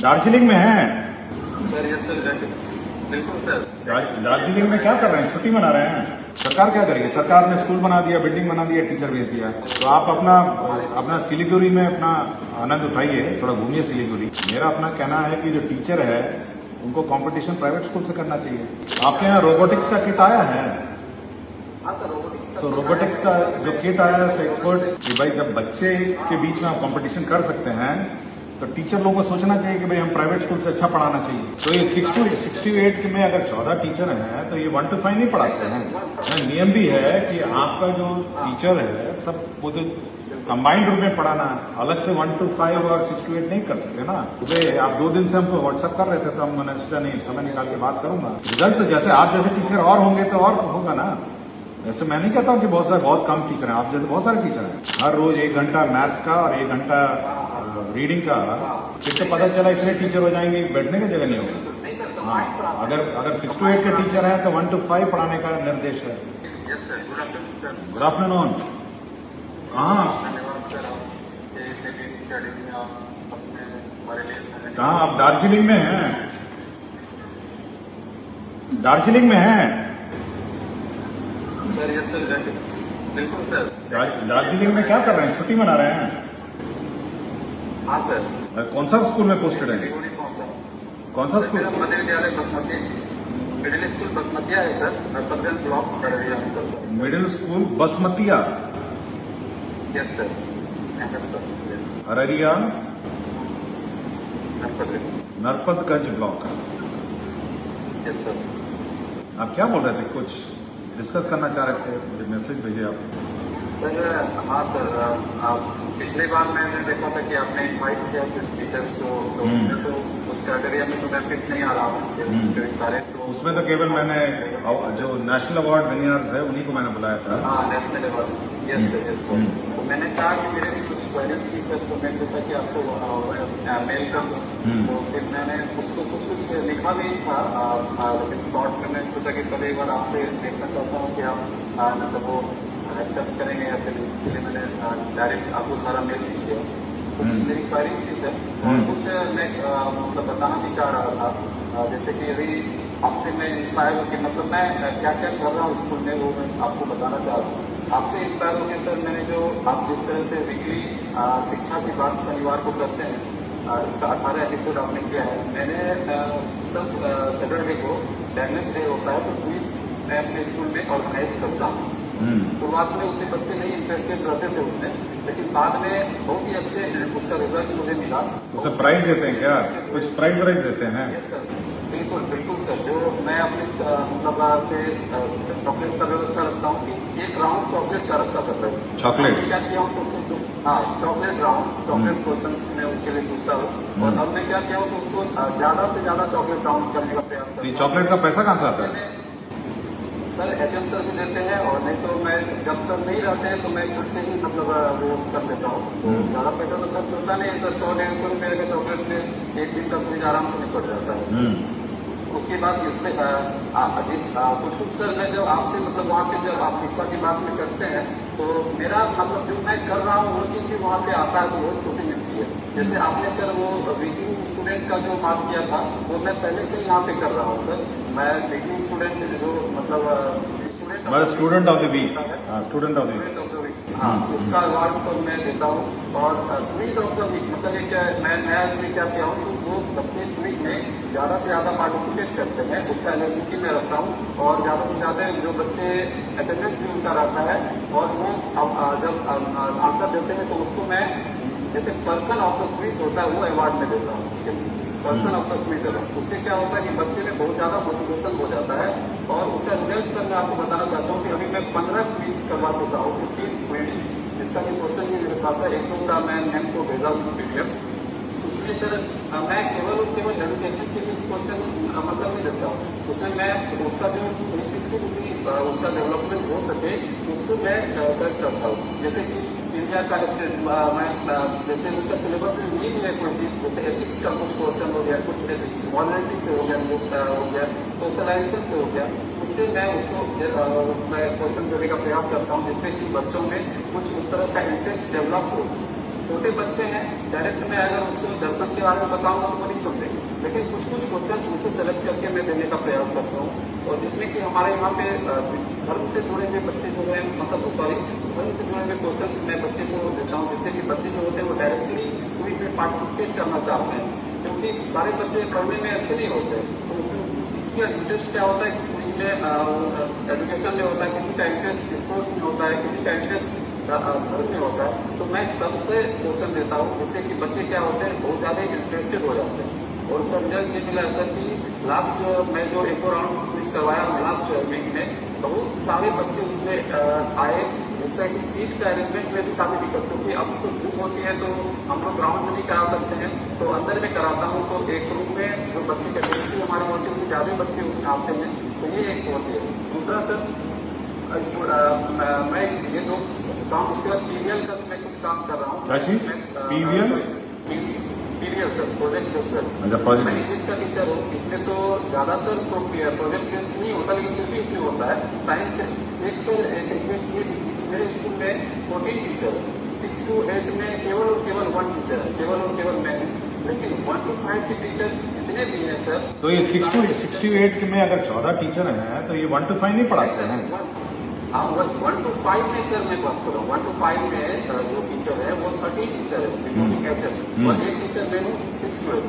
दार्जिलिंग में हैं sir yes sir बिल्कुल सर। दार्जिलिंग में क्या कर रहे हैं? छुट्टी मना रहे हैं? सरकार क्या करेगी? सरकार ने स्कूल बना दिया, बिल्डिंग बना दिया, टीचर भेज दिया। तो आप अपना सिलीगुड़ी में अपना आनंद उठाइए, थोड़ा घूमिए सिलीगुड़ी। मेरा अपना कहना है कि जो टीचर है उनको कंपटीशन प्राइवेट स्कूल से करना चाहिए। आपके यहाँ रोबोटिक्स का किट आया है? हाँ सर रोबोटिक्स का तो रोबोटिक्स का जो किट आया है उसका एक्सपर्ट कि भाई जब बच्चे के बीच में आप कंपटीशन कर सकते हैं तो टीचर लोगों को सोचना चाहिए कि भाई हम प्राइवेट स्कूल से अच्छा पढ़ाना चाहिए। तो ये 68 में अगर 14 टीचर हैं तो ये 1 to 5 नहीं पढ़ाते हैं। नियम भी है कि आपका जो टीचर है सब खुद कंबाइंड रूप में पढ़ाना है, अलग से 1 to 5 और 6 to 8 नहीं कर सकते ना। सुबह आप 2 दिन से हमको व्हाट्सएप कर रहे थे तो मैंने सोचा नहीं समय निकाल के बात करूंगा। रिजल्ट तो जैसे आप जैसे टीचर और होंगे तो और होगा ना। ऐसे मैं नहीं कहता हूँ कि बहुत कम टीचर हैं, आप जैसे बहुत सारे टीचर हैं। हर रोज 1 घंटा मैथ्स का और 1 घंटा रीडिंग का, फिर तो पता चला इतने टीचर हो जाएंगे बैठने की जगह नहीं होगी। हाँ, अगर 6 to 8 के टीचर हैं तो 1 to 5 पढ़ाने का निर्देश है। Good afternoon. कहाँ आप? दार्जिलिंग में हैं? दार्जिलिंग में हैं? सर यस सर बिल्कुल सर। दार्जिलिंग में क्या कर रहे हैं? छुट्टी मना रहे हैं? हाँ सर। कौन सा स्कूल में पोस्टेड है? सिलीगुड़ी पहुंचा। कौन सा स्कूल? मध्य विद्यालय बसमती मिडिल स्कूल बसमतिया है sir, Narpatganj block Araria. Middle school बसमतिया? यस सर एमएस बसमतिया Araria Narpatganj block. Yes sir. आप क्या बोल रहे थे? कुछ डिस्कस करना चाह रहे थे, मुझे मैसेज भेजे आप। सर हाँ सर, आप पिछले बार मैंने देखा था कि आपने इनवाइट किया कुछ टीचर्स को, तो उसमें तो उस कैटेगरी में तो मैं फिट नहीं आ रहा हूँ सारे। तो उसमें तो केवल मैंने जो नेशनल अवार्ड विनर्स है उन्हीं को मैंने बुलाया था। हाँ national award. Yes sir yes sir. तो मैंने चाहा कि मेरे भी कुछ क्वेरीज थी सर, तो मैं सोचा कि आपको मेल कर दूँ। तो फिर मैंने उसको कुछ लिखा भी था, लेकिन शॉर्ट में मैंने सोचा कि पहले एक बार आपसे देखना चाहता हूँ कि आप मतलब वो एक्सेप्ट करेंगे या फिर, इसलिए मैंने डायरेक्ट आपको सारा मेल लिख दिया। कुछ मेरी क्वारीज थी सर, और कुछ मैं मतलब बताना भी चाह रहा था। जैसे कि अभी आपसे मैं इंस्पायर होकर, मतलब मैं क्या क्या कर रहा हूँ स्कूल में वो मैं आपको बताना चाह रहा हूँ। आपसे इंस्पायर होकर सर मैंने जो आप जिस तरह से वीकली शिक्षा की बात शनिवार को करते हैं, इसका 18 एपिसोड आपने किया है। मैंने सब सैटरडे को लैंग्वेज डे होता है तो क्विज मैं अपने स्कूल में ऑर्गेनाइज करता हूँ। शुरुआत में उतने बच्चे नहीं इंटरेस्टेड रहते थे उसमें, लेकिन बाद में बहुत ही अच्छे उसका रिजल्ट मुझे मिला। उसे प्राइज देते हैं क्या? कुछ प्राइज देते हैं? यस सर बिल्कुल बिल्कुल सर। जो मैं अपने मतलब से चॉकलेट का व्यवस्था रखता हूँ कि 1 राउंड चॉकलेट का रखता था। चॉकलेट क्या किया हूँ तो उसको, हाँ चॉकलेट राउंड, चॉकलेट क्वेश्चन में उसके लिए पूछता हूँ। और अब मैं क्या किया हूँ तो उसको ज्यादा से ज्यादा चॉकलेट राउंड करने का प्रयास करता हूँ। चॉकलेट का पैसा कहाँ से आता है? सर एचएम सर भी देते हैं, और नहीं तो मैं जब सर नहीं रहते हैं तो मैं खुद से ही मतलब वो कर देता हूँ। तो ज्यादा पैसा तो खर्च होता नहीं है सर, 100-150 रुपये का चॉकलेट में 1 दिन का कुछ आराम से निकल जाता है। उसके बाद इसमें कुछ सर मैं जब आपसे मतलब वहाँ पे जब आप शिक्षा की बात में करते हैं तो मेरा मतलब जो मैं कर रहा हूँ वो चीज़ भी वहाँ पे आता है तो बहुत खुशी मिलती है। जैसे आपने सर वो वीकिंग स्टूडेंट का जो बात किया था वो मैं पहले से ही यहाँ पे कर रहा हूँ सर। मैं वीकिंग स्टूडेंट जो मतलब student of the week, student of the week, हाँ उसका अवार्ड सब मैं देता हूँ। और क्विज ऑफ द वीक मतलब एक मैं नया इसमें क्या किया हूँ कि वो बच्चे क्विज में ज़्यादा से ज़्यादा पार्टिसिपेट करते हैं, उसका एलिजिबिलिटी में रखता हूँ। और ज़्यादा से ज़्यादा जो बच्चे अटेंडेंस भी उनका रहता है और वो जब आंसर देते हैं तो उसको मैं जैसे पर्सन ऑफ द क्विज होता है वो अवार्ड में देता हूँ उसके लिए, person of the quiz award. उससे क्या होता है कि बच्चे में बहुत ज़्यादा मोटिवेशन हो जाता है। और उसका रिजल्ट सर मैं आपको बताना चाहता हूँ कि अभी मैं 15 क्विज करवा चुका हूँ, 15 क्विज, जिसका भी क्वेश्चन भी मेरे पास है। 1-2 का मैं मैम को भेजा हूँ PDF। उसमें सर मैं केवल एजुकेशन के लिए क्वेश्चन मतलब नहीं देता हूँ, उसमें मैं उसका जो 360 उसका डेवलपमेंट हो सके उसको मैं सर्च करता हूँ। जैसे कि इंडिया का मैं जैसे उसका सिलेबस में नहीं भी है कोई चीज़, जैसे एथिक्स का कुछ क्वेश्चन हो गया, कुछ एथिक्स मॉडर्निटी से हो गया, सोशलाइजेशन से हो गया, उससे मैं उसको मैं क्वेश्चन देने का प्रयास करता हूँ जिससे कि बच्चों में कुछ उस तरह का इंटरेस्ट डेवलप हो। छोटे बच्चे हैं, डायरेक्ट मैं अगर उसको दर्शन के बारे में बताऊंगा तो वो नहीं समझेंगे, लेकिन कुछ कुछ क्वेश्चन मुझसे सेलेक्ट करके मैं देने का प्रयास करता हूँ, और जिसमें कि हमारे यहाँ पे धर्म से जुड़े हुए बच्चे जो है, मतलब सॉरी, धर्म से जुड़े हुए क्वेश्चन मैं बच्चे को देता हूँ, जिससे कि बच्चे जो होते हैं वो डायरेक्टली क्विज में पार्टिसिपेट करना चाहते हैं, क्योंकि सारे बच्चे पढ़ने में अच्छे नहीं होते, तो उसमें इसका इंटरेस्ट क्या होता है, क्विज में एजुकेशन में होता है, किसी का इंटरेस्ट स्पोर्ट्स में होता है, किसी का इंटरेस्ट धर्म में होता है, तो मैं सबसे क्वेश्चन देता हूँ, जिससे कि बच्चे क्या होते हैं बहुत ज़्यादा इंटरेस्टेड हो जाते हैं, और उसका रिजल्ट ये मिला सर कि लास्ट मैं जो एक और राउंड क्विज करवाया लास्ट वीक में, बहुत सारे बच्चे उसमें आए, जिससे कि सीट का अरेंजमेंट में भी काफी दिक्कत, क्योंकि अब तो धूप होती है तो हम लोग ग्राउंड में नहीं करा सकते हैं, तो अंदर में कराता हूँ, तो एक रूम में जो बच्चे कैपेसिटी हमारे होती है उससे ज्यादा बच्चे उसमें आते हैं, तो ये एक होती है। दूसरा सर मैं ये दो काम, उसके बाद पीवीएल का मैं कुछ काम कर रहा हूँ। क्या चीज? PVL? PVL sir, project based. मैं इंग्लिश का टीचर हूँ, इसमें तो ज्यादातर प्रोजेक्ट बेस्ड नहीं होता, लेकिन फिर भी इसमें होता है साइंस से। एक सर एक रिक्वेस्ट ये, मेरे स्कूल में 14 टीचर, 6 to 8 में केवल और केवल 1 टीचर है, केवल और केवल मैं, लेकिन 1 to 5 के टीचर्स जितने भी हैं सर, तो ये 6 to 8 में अगर 14 टीचर हैं तो ये 1 to 5 नहीं पढ़ाते हैं? हाँ, 1 to 5 में सर मैं बात कर रहा हूँ, 1 to 5 में जो टीचर है वो 13 टीचर है, और एक टीचर मैं हूँ 6 to 8।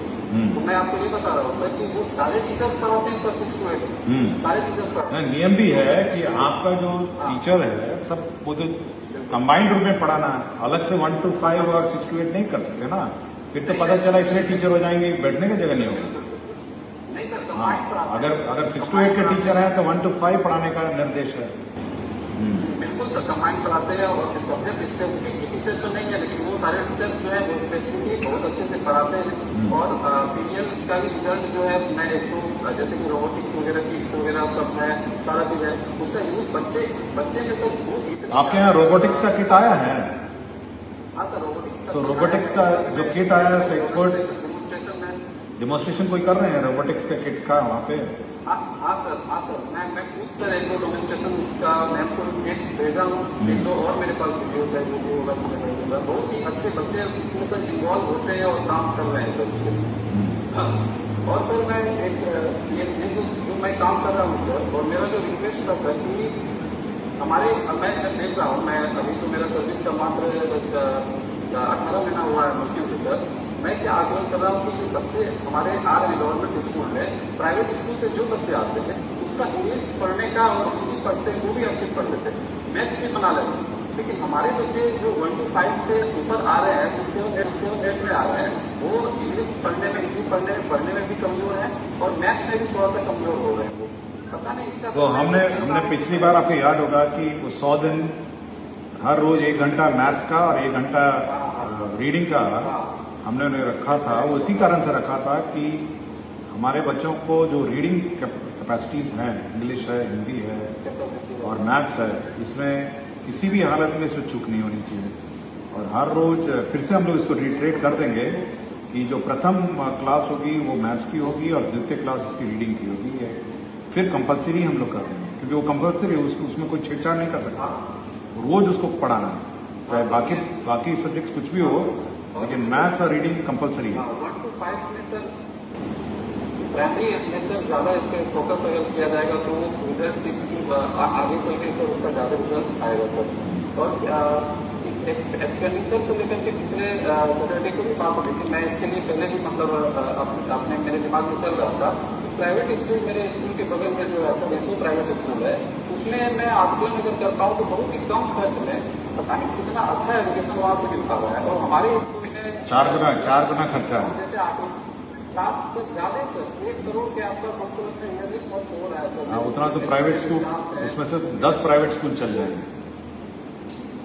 तो मैं आपको ये बता रहा हूँ सर कि वो सारे टीचर्स पढ़ाते हैं सर 6 to 8, सारे टीचर्स पढ़ाते हैं। नियम भी है कि आपका जो टीचर है सब वो तो कंबाइंड रूप में पढ़ाना है, अलग से 1 to 5 और 6 to 8 नहीं कर सकते ना, फिर तो पता चला इतने टीचर हो जाएंगे बैठने की जगह नहीं होगी। नहीं सर, हाँ, अगर 6 to 8 के टीचर हैं तो 1 to 5 पढ़ाने का निर्देश है। बिल्कुल सर, कंबाइंड पढ़ाते हैं, और सब्जेक्ट स्पेसिफिक टीचर तो नहीं है, लेकिन वो सारे टीचर्स जो है वो स्पेसिफिकली बहुत अच्छे से पढ़ाते हैं, और पीवीएल का भी रिजल्ट जो है मैं एक तो जैसे कि रोबोटिक्स वगैरह किट्स वगैरह सब है, सारा चीज है, उसका यूज बच्चे में सर वो आपके यहाँ रोबोटिक्स का किट आया है? हाँ सर, रोबोटिक्स का, तो रोबोटिक्स का जो किट आया है उसका एक्सपर्ट डेमोन्स्ट्रेशन है, डेमोन्स्ट्रेशन कोई कर रहे हैं रोबोटिक्स के किट का वहाँ पे? हाँ सर, मैं खुद सर एक दो डेमोन्स्ट्रेशन का मैं आपको भेजा हूँ, एक दो और मेरे पास वीडियोस है जो बहुत ही अच्छे बच्चे इसमें सर इन्वॉल्व होते हैं और काम कर रहे हैं सर इसमें। और सर मैं एक ये जो मैं काम कर रहा हूँ सर, और मेरा जो रिक्वेस्ट था सर कि हमारे, मैं जब देख रहा हूँ, मैं अभी तो मेरा सर्विस का मात्र 18 महीना हुआ है मुश्किल से सर, मैं क्या आग्रह कर रहा हूँ कि जो बच्चे हमारे आ रहे हैं गवर्नमेंट स्कूल में, प्राइवेट स्कूल से जो बच्चे आते हैं उसका इंग्लिश पढ़ने का और हिंदी पढ़ते हैं वो भी अच्छे पढ़ लेते हैं, मैथ्स भी बना लेते हैं, लेकिन हमारे बच्चे जो 1 to 5 से ऊपर आ रहे हैं, 6 7 8 में आ रहे हैं, वो इंग्लिश पढ़ने में, हिंदी पढ़ने में भी कमजोर है, और मैथ्स में भी थोड़ा सा कमजोर हो रहे हैं वो, पता नहीं इसका। तो हमने पिछली बार आपको याद होगा कि 100 दिन हर रोज 1 घंटा मैथ्स का और 1 घंटा रीडिंग का हमने उन्हें रखा था, वो इसी कारण से रखा था कि हमारे बच्चों को जो रीडिंग कैपेसिटीज हैं, इंग्लिश है, हिंदी है और मैथ्स है, इसमें किसी भी हालत में इसमें चूक नहीं होनी चाहिए, और हर रोज फिर से हम लोग इसको रिट्रेट कर देंगे कि जो प्रथम क्लास होगी वो मैथ्स की होगी और द्वितीय क्लास उसकी रीडिंग की होगी, फिर कंपलसरी हम लोग कर देंगे, क्योंकि वो कंपलसरी है, उसमें कोई छेड़छाड़ नहीं कर सकता, रोज उसको पढ़ाना है, चाहे बाकी सब्जेक्ट्स कुछ भी हो, लेकिन मैथ्स और रीडिंग कंपलसरी है। 1 to 5 में सर प्राइमरी में सर ज्यादा इस पर फोकस अगर किया जाएगा तो रिजल्ट 6 to आगे चल के सर उसका ज्यादा रिजल्ट आएगा सर। और एक्सपेंडिचर को लेकर के पिछले सैटरडे को भी बात हुई थी, मैं इसके लिए पहले भी मतलब अपने मेरे दिमाग में चल रहा था। प्राइवेट स्कूल, मेरे स्कूल के बगल में जो है एक प्राइवेट स्कूल है, उसमें मैं आकलन अगर करता हूँ तो बहुत ही कम खर्च में पता नहीं कितना अच्छा एजुकेशन वहाँ से मिलता हुआ है, और हमारे स्कूल में 4 गुना खर्चा है। जैसे आकलन 4 से ज्यादा सर 1 करोड़ के आसपास हमको लगता है ईयरली खर्च हो रहा है सर। उतना तो प्राइवेट स्कूल, उसमें से 10 प्राइवेट स्कूल चल जाएंगे।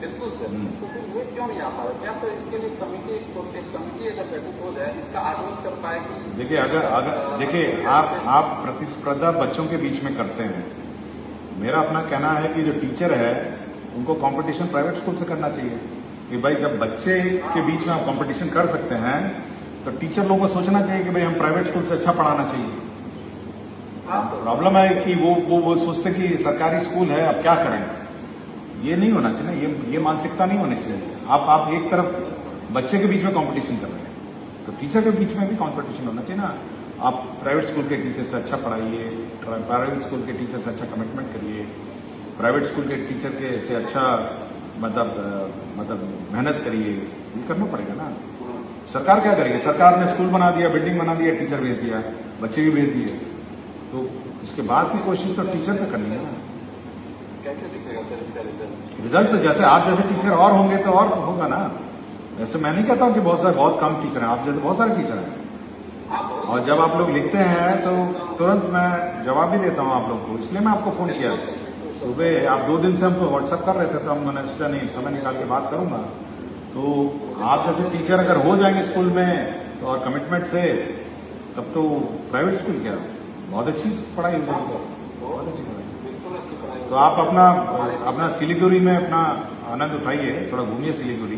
बिल्कुल सर, तो फिर ये क्यों नहीं आ पा रहा? क्या सर इसके लिए कमिटी अगर गठित हो जाए, इसका आकलन कर पाए कि देखिए, अगर देखिए आप प्रतिस्पर्धा बच्चों के बीच में करते हैं, मेरा अपना कहना है कि जो टीचर है उनको कंपटीशन प्राइवेट स्कूल से करना चाहिए, कि भाई जब बच्चे के बीच में आप कंपटीशन कर सकते हैं तो टीचर लोगों को सोचना चाहिए कि भाई हम प्राइवेट स्कूल से अच्छा पढ़ाना चाहिए। प्रॉब्लम है कि वो सोचते कि सरकारी स्कूल है अब क्या करें, ये नहीं होना चाहिए, ये मानसिकता नहीं होनी चाहिए। आप एक तरफ बच्चे के बीच में कंपटीशन कर रहे हैं, तो टीचर के बीच में भी कंपटीशन होना चाहिए ना। आप प्राइवेट स्कूल के टीचर से अच्छा पढ़ाइए, प्राइवेट स्कूल के टीचर से अच्छा कमिटमेंट करिए, प्राइवेट स्कूल के टीचर के से अच्छा मतलब मेहनत करिए, ये करना पड़ेगा ना। सरकार क्या करेगी? सरकार ने स्कूल बना दिया, बिल्डिंग बना दिया, टीचर भेज दिया, बच्चे भी भेज दिए, तो उसके बाद की कोशिश तो टीचर पे करनी है ना। कैसे दिखेगा सर इसका रिजल्ट? रिजल्ट तो जैसे आप जैसे टीचर और होंगे तो और होगा ना। ऐसे मैं नहीं कहता हूँ कि बहुत कम टीचर हैं, आप जैसे बहुत सारे टीचर हैं, और जब आप लोग लिखते हैं तो तुरंत मैं जवाब भी देता हूँ आप लोग को, इसलिए मैं आपको फोन किया। सुबह आप 2 दिन से हमको व्हाट्सअप कर रहे थे, तो मैंने सोचा नहीं समय निकाल के बात करूंगा। तो आप जैसे टीचर अगर हो जाएंगे स्कूल में तो और कमिटमेंट से, तब तो प्राइवेट स्कूल क्या बहुत अच्छी पढ़ाई हो जाएगी, बहुत अच्छी पढ़ाई। बिल्कुल अच्छी पढ़ाई। तो आप अपना सिलीगुड़ी में अपना आनंद उठाइए, थोड़ा घूमिए सिलीगुड़ी,